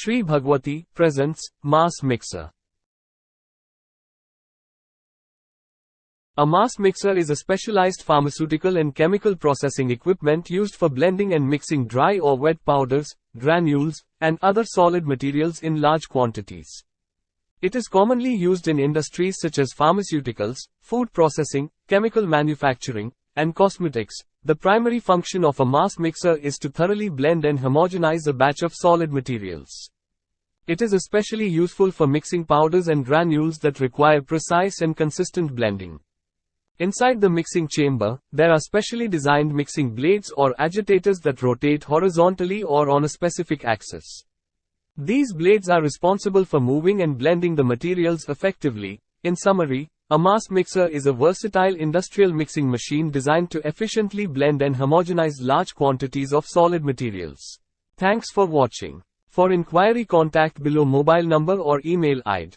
Shri Bhagwati presents Mass Mixer. A mass mixer is a specialized pharmaceutical and chemical processing equipment used for blending and mixing dry or wet powders, granules, and other solid materials in large quantities. It is commonly used in industries such as pharmaceuticals, food processing, chemical manufacturing, and cosmetics. The primary function of a mass mixer is to thoroughly blend and homogenize a batch of solid materials. It is especially useful for mixing powders and granules that require precise and consistent blending. Inside the mixing chamber, there are specially designed mixing blades or agitators that rotate horizontally or on a specific axis. These blades are responsible for moving and blending the materials effectively. In summary, a mass mixer is a versatile industrial mixing machine designed to efficiently blend and homogenize large quantities of solid materials. Thanks for watching. For inquiry, contact below mobile number or email ID.